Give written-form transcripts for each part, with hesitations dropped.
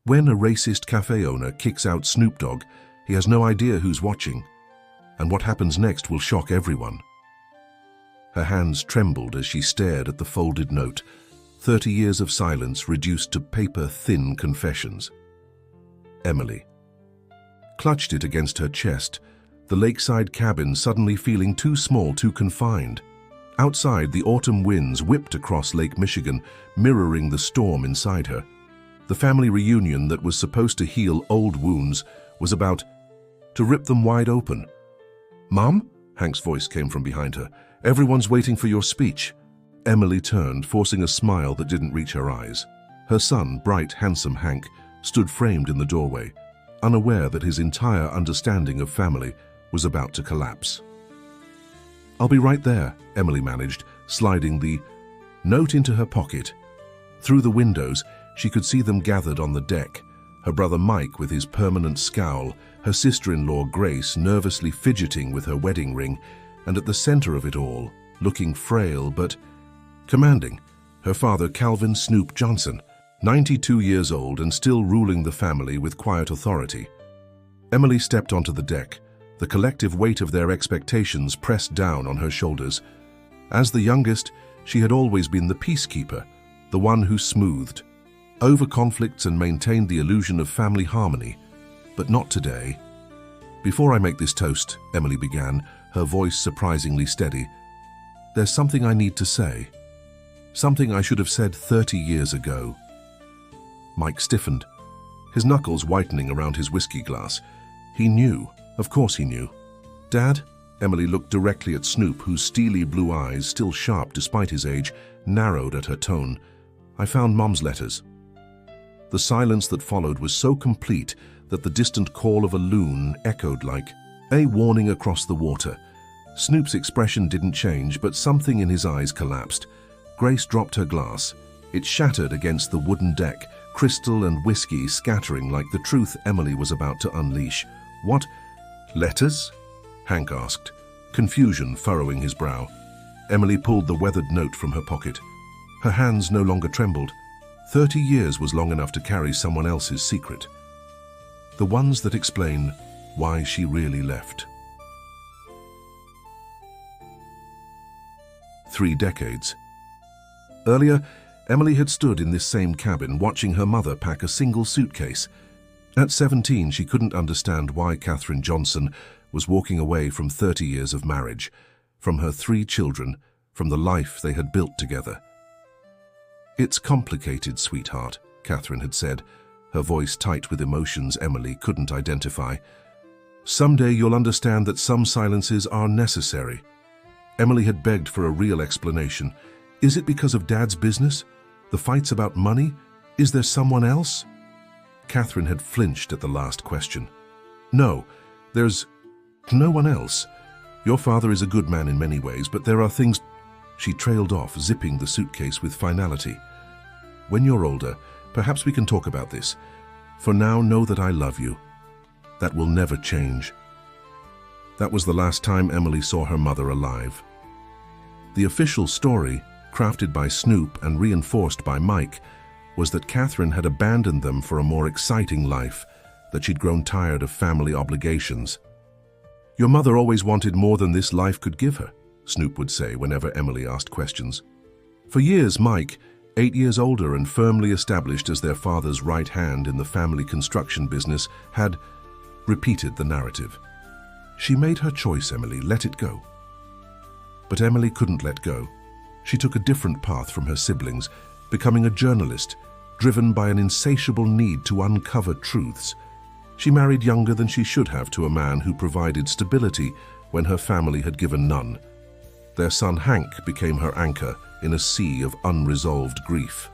When a racist cafe owner kicks out Snoop Dogg, he has no idea who's watching, and what happens next will shock everyone. Her hands trembled as she stared at the folded note, 30 years of silence reduced to paper-thin confessions. Emily clutched it against her chest, the lakeside cabin suddenly feeling too small, too confined. Outside, the autumn winds whipped across Lake Michigan, mirroring the storm inside her. The family reunion that was supposed to heal old wounds was about to rip them wide open. "Mom?" Hank's voice came from behind her. "Everyone's waiting for your speech." Emily turned, forcing a smile that didn't reach her eyes. Her son, bright, handsome Hank, stood framed in the doorway, unaware that his entire understanding of family was about to collapse. "I'll be right there," Emily managed, sliding the note into her pocket. Through the windows, she could see them gathered on the deck, her brother Mike with his permanent scowl, her sister-in-law Grace nervously fidgeting with her wedding ring, and at the center of it all, looking frail but commanding, her father Calvin Snoop Johnson, 92 years old and still ruling the family with quiet authority. Emily stepped onto the deck, the collective weight of their expectations pressed down on her shoulders. As the youngest, she had always been the peacekeeper, the one who smoothed over conflicts and maintained the illusion of family harmony. But not today. "Before I make this toast," Emily began, her voice surprisingly steady, "there's something I need to say. Something I should have said 30 years ago." Mike stiffened, his knuckles whitening around his whiskey glass. He knew. Of course he knew. "Dad?" Emily looked directly at Snoop, whose steely blue eyes, still sharp despite his age, narrowed at her tone. "I found Mom's letters." The silence that followed was so complete that the distant call of a loon echoed like a warning across the water. Snoop's expression didn't change, but something in his eyes collapsed. Grace dropped her glass. It shattered against the wooden deck, crystal and whiskey scattering like the truth Emily was about to unleash. "What? Letters?" Hank asked, confusion furrowing his brow. Emily pulled the weathered note from her pocket. Her hands no longer trembled. 30 years was long enough to carry someone else's secret. The ones that explain why she really left. 3 decades. Earlier, Emily had stood in this same cabin watching her mother pack a single suitcase. At 17, she couldn't understand why Katherine Johnson was walking away from 30 years of marriage, from her 3 children, from the life they had built together. "It's complicated, sweetheart," Katherine had said, her voice tight with emotions Emily couldn't identify. "Someday you'll understand that some silences are necessary." Emily had begged for a real explanation. Is it because of Dad's business? The fights about money? Is there someone else? Katherine had flinched at the last question. "No, there's no one else. Your father is a good man in many ways, but there are things—" She trailed off, zipping the suitcase with finality. "When you're older, perhaps we can talk about this. For now, know that I love you. That will never change." That was the last time Emily saw her mother alive. The official story, crafted by Snoop and reinforced by Mike, was that Katherine had abandoned them for a more exciting life, that she'd grown tired of family obligations. "Your mother always wanted more than this life could give her," Snoop would say whenever Emily asked questions. For years, Mike, 8 years older and firmly established as their father's right hand in the family construction business, had repeated the narrative. She made her choice, Emily, let it go. But Emily couldn't let go. She took a different path from her siblings, becoming a journalist, driven by an insatiable need to uncover truths. She married younger than she should have to a man who provided stability when her family had given none. Their son Hank became her anchor in a sea of unresolved grief.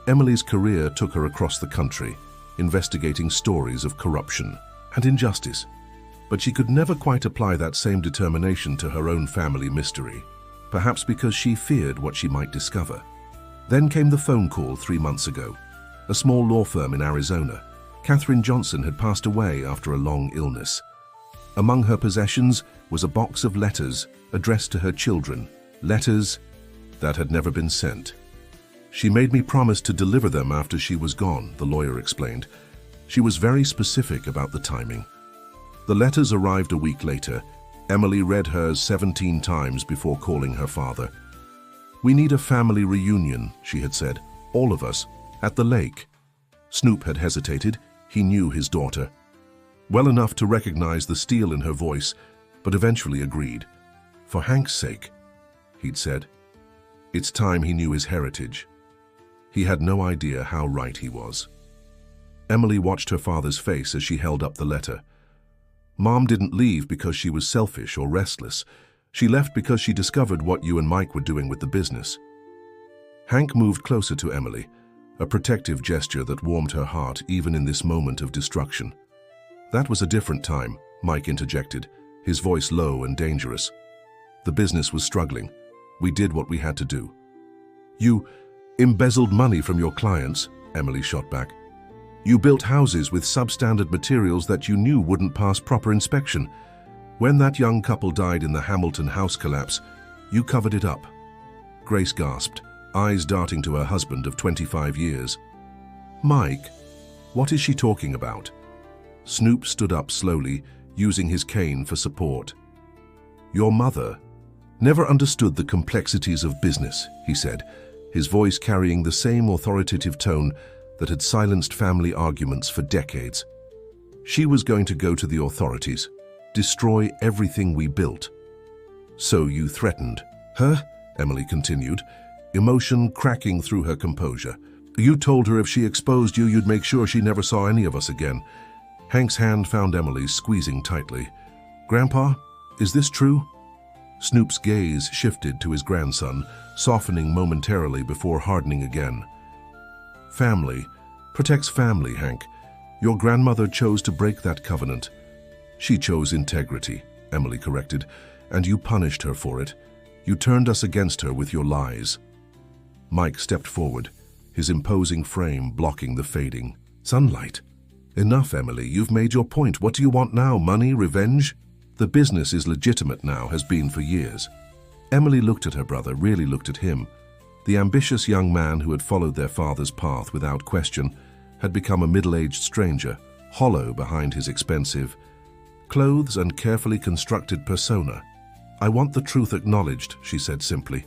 Emily's career took her across the country, investigating stories of corruption and injustice, but she could never quite apply that same determination to her own family mystery, perhaps because she feared what she might discover. Then came the phone call 3 months ago. A small law firm in Arizona. Katherine Johnson had passed away after a long illness. Among her possessions was a box of letters addressed to her children, letters that had never been sent. She made me promise to deliver them after she was gone, the lawyer explained. She was very specific about the timing. The letters arrived a week later. Emily read hers 17 times before calling her father. "We need a family reunion," she had said. "All of us, at the lake." Snoop had hesitated. He knew his daughter well enough to recognize the steel in her voice, but eventually agreed. "For Hank's sake," he'd said. It's time he knew his heritage. He had no idea how right he was. Emily watched her father's face as she held up the letter. Mom didn't leave because she was selfish or restless. She left because she discovered what you and Mike were doing with the business. Hank moved closer to Emily, a protective gesture that warmed her heart even in this moment of destruction. "That was a different time," Mike interjected, his voice low and dangerous. "The business was struggling. We did what we had to do." "You embezzled money from your clients," Emily shot back. "You built houses with substandard materials that you knew wouldn't pass proper inspection. When that young couple died in the Hamilton house collapse, you covered it up." Grace gasped, eyes darting to her husband of 25 years. "Mike, what is she talking about?" Snoop stood up slowly, using his cane for support. "Your mother never understood the complexities of business," he said, his voice carrying the same authoritative tone that had silenced family arguments for decades. "She was going to go to the authorities, destroy everything we built." "So you threatened her?" Emily continued, emotion cracking through her composure. "You told her if she exposed you, you'd make sure she never saw any of us again." Hank's hand found Emily's, squeezing tightly. "Grandpa, is this true?" Snoop's gaze shifted to his grandson, softening momentarily before hardening again. "Family protects family, Hank. Your grandmother chose to break that covenant." "She chose integrity," Emily corrected, "and you punished her for it. You turned us against her with your lies." Mike stepped forward, his imposing frame blocking the fading sunlight. "Enough, Emily. You've made your point. What do you want now? Money? Revenge?" "The business is legitimate now, has been for years." Emily looked at her brother, really looked at him. The ambitious young man who had followed their father's path without question had become a middle-aged stranger, hollow behind his expensive clothes and carefully constructed persona. "I want the truth acknowledged," she said simply.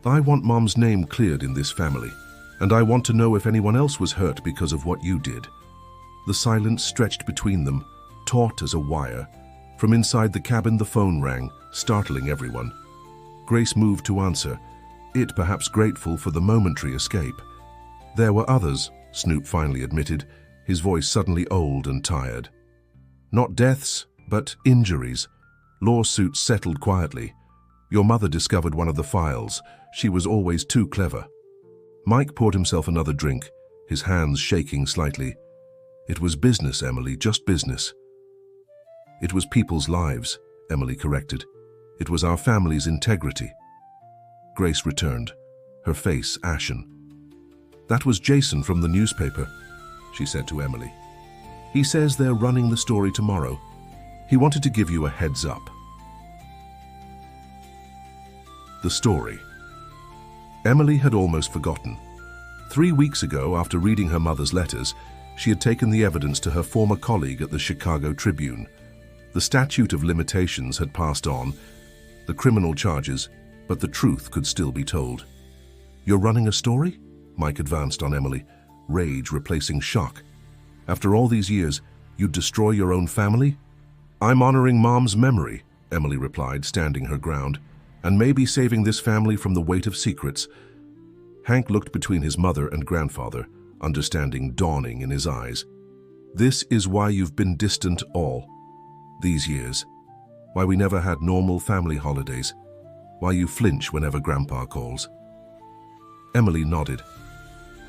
"I want Mom's name cleared in this family, and I want to know if anyone else was hurt because of what you did." The silence stretched between them, taut as a wire. From inside the cabin, the phone rang, startling everyone. Grace moved to answer, it perhaps grateful for the momentary escape. "There were others," Snoop finally admitted, his voice suddenly old and tired. "Not deaths, but injuries. Lawsuits settled quietly. Your mother discovered one of the files. She was always too clever." Mike poured himself another drink, his hands shaking slightly. "It was business, Emily, just business." "It was people's lives," Emily corrected. "It was our family's integrity." Grace returned, her face ashen. "That was Jason from the newspaper," she said to Emily. "He says they're running the story tomorrow. He wanted to give you a heads up." The story. Emily had almost forgotten. 3 weeks ago, after reading her mother's letters, she had taken the evidence to her former colleague at the Chicago Tribune. The statute of limitations had passed on, the criminal charges, but the truth could still be told. "You're running a story?" Mike advanced on Emily, rage replacing shock. "After all these years, you'd destroy your own family?" "I'm honoring Mom's memory," Emily replied, standing her ground, "and maybe saving this family from the weight of secrets." Hank looked between his mother and grandfather, understanding dawning in his eyes. "This is why you've been distant all these years. Why we never had normal family holidays. Why you flinch whenever Grandpa calls." Emily nodded.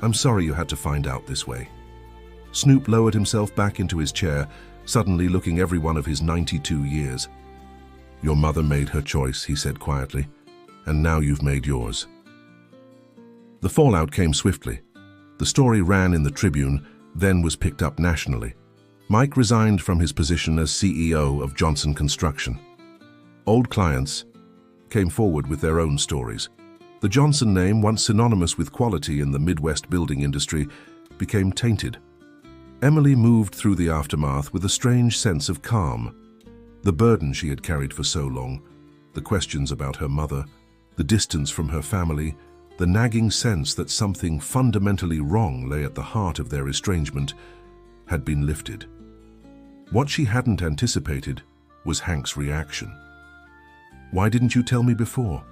"I'm sorry you had to find out this way." Snoop lowered himself back into his chair, suddenly looking every one of his 92 years. "Your mother made her choice," he said quietly, "and now you've made yours." The fallout came swiftly. The story ran in the Tribune, then was picked up nationally. Mike resigned from his position as CEO of Johnson Construction. Old clients came forward with their own stories. The Johnson name, once synonymous with quality in the Midwest building industry, became tainted. Emily moved through the aftermath with a strange sense of calm. The burden she had carried for so long, the questions about her mother, the distance from her family, the nagging sense that something fundamentally wrong lay at the heart of their estrangement, had been lifted. What she hadn't anticipated was Hank's reaction. "Why didn't you tell me before?"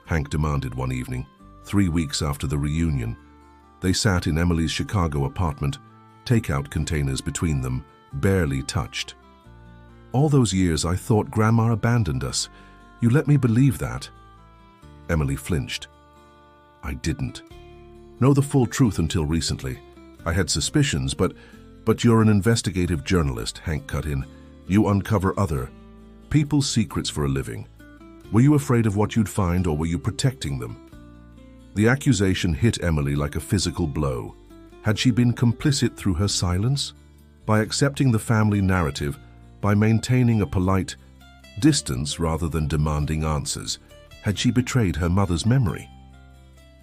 Hank demanded one evening, 3 weeks after the reunion. They sat in Emily's Chicago apartment, takeout containers between them, barely touched. "All those years I thought Grandma abandoned us. You let me believe that." Emily flinched. "I didn't know the full truth until recently. I had suspicions, but you're an investigative journalist," Hank cut in. "You uncover other people's secrets for a living. Were you afraid of what you'd find, or were you protecting them?" The accusation hit Emily like a physical blow. Had she been complicit through her silence? By accepting the family narrative, by maintaining a polite distance rather than demanding answers, had she betrayed her mother's memory?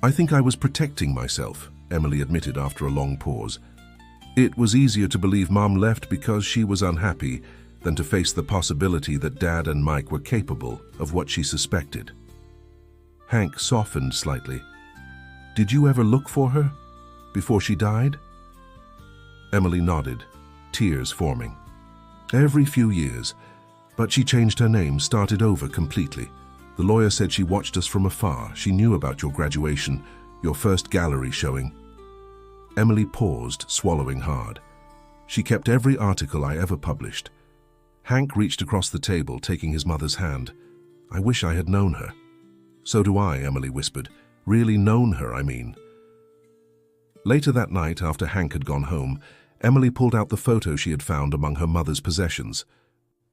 "I think I was protecting myself," Emily admitted after a long pause. "It was easier to believe Mom left because she was unhappy than to face the possibility that Dad and Mike were capable of what she suspected." Hank softened slightly. "Did you ever look for her before she died?" Emily nodded, tears forming. "Every few years, but she changed her name, started over completely. The lawyer said she watched us from afar. She knew about your graduation, your first gallery showing." Emily paused, swallowing hard. "She kept every article I ever published." Hank reached across the table, taking his mother's hand. "I wish I had known her." "So do I," Emily whispered. "Really known her, I mean." Later that night, after Hank had gone home, Emily pulled out the photo she had found among her mother's possessions.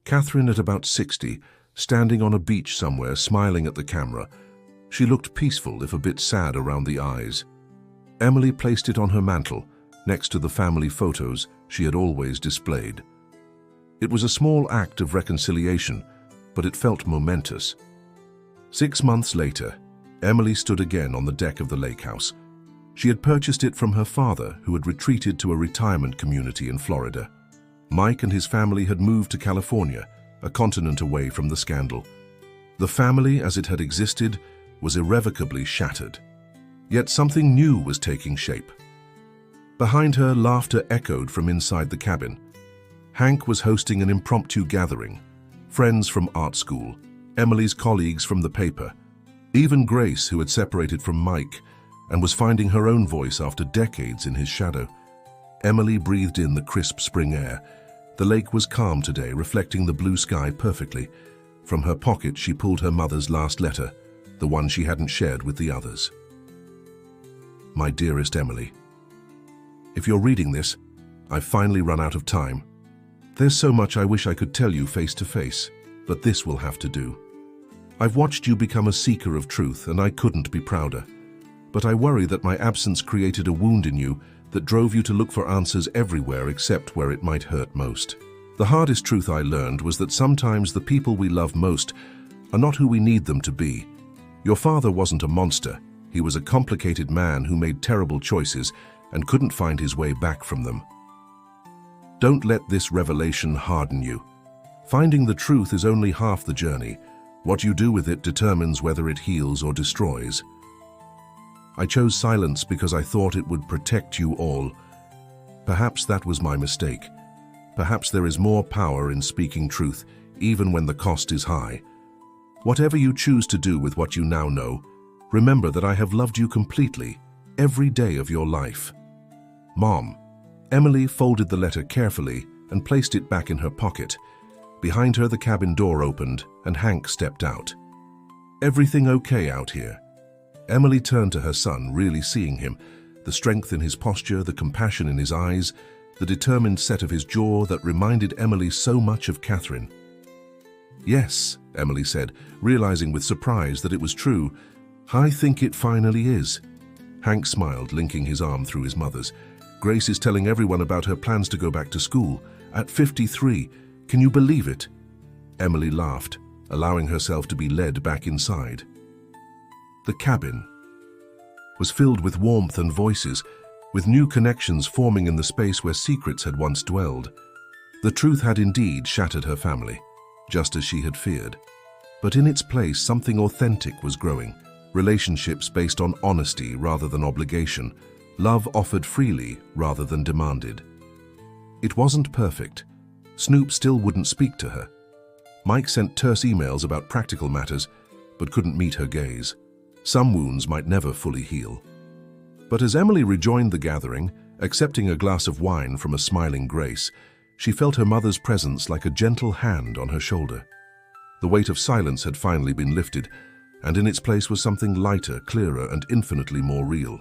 Catherine, at about 60, standing on a beach somewhere, smiling at the camera. She looked peaceful, if a bit sad around the eyes. Emily placed it on her mantel, next to the family photos she had always displayed. It was a small act of reconciliation, but it felt momentous. 6 months later, Emily stood again on the deck of the lake house. She had purchased it from her father, who had retreated to a retirement community in Florida. Mike and his family had moved to California, a continent away from the scandal. The family, as it had existed, was irrevocably shattered. Yet something new was taking shape. Behind her, laughter echoed from inside the cabin. Hank was hosting an impromptu gathering. Friends from art school, Emily's colleagues from the paper, even Grace, who had separated from Mike and was finding her own voice after decades in his shadow. Emily breathed in the crisp spring air. The lake was calm today, reflecting the blue sky perfectly. From her pocket, she pulled her mother's last letter, the one she hadn't shared with the others. "My dearest Emily, if you're reading this, I've finally run out of time. There's so much I wish I could tell you face to face, but this will have to do. I've watched you become a seeker of truth, and I couldn't be prouder. But I worry that my absence created a wound in you that drove you to look for answers everywhere except where it might hurt most. The hardest truth I learned was that sometimes the people we love most are not who we need them to be. Your father wasn't a monster. He was a complicated man who made terrible choices and couldn't find his way back from them. Don't let this revelation harden you. Finding the truth is only half the journey. What you do with it determines whether it heals or destroys. I chose silence because I thought it would protect you all. Perhaps that was my mistake. Perhaps there is more power in speaking truth, even when the cost is high. Whatever you choose to do with what you now know, remember that I have loved you completely, every day of your life. Mom." Emily folded the letter carefully and placed it back in her pocket. Behind her, the cabin door opened and Hank stepped out. "Everything okay out here?" Emily turned to her son, really seeing him, the strength in his posture, the compassion in his eyes, the determined set of his jaw that reminded Emily so much of Catherine. "Yes," Emily said, realizing with surprise that it was true. "I think it finally is." Hank smiled, linking his arm through his mother's. "Grace is telling everyone about her plans to go back to school. At 53. Can you believe it?" Emily laughed, allowing herself to be led back inside. The cabin was filled with warmth and voices, with new connections forming in the space where secrets had once dwelled. The truth had indeed shattered her family, just as she had feared. But in its place, something authentic was growing. Relationships based on honesty rather than obligation. Love offered freely rather than demanded. It wasn't perfect. Snoop still wouldn't speak to her. Mike sent terse emails about practical matters, but couldn't meet her gaze. Some wounds might never fully heal. But as Emily rejoined the gathering, accepting a glass of wine from a smiling Grace, she felt her mother's presence like a gentle hand on her shoulder. The weight of silence had finally been lifted, and in its place was something lighter, clearer, and infinitely more real.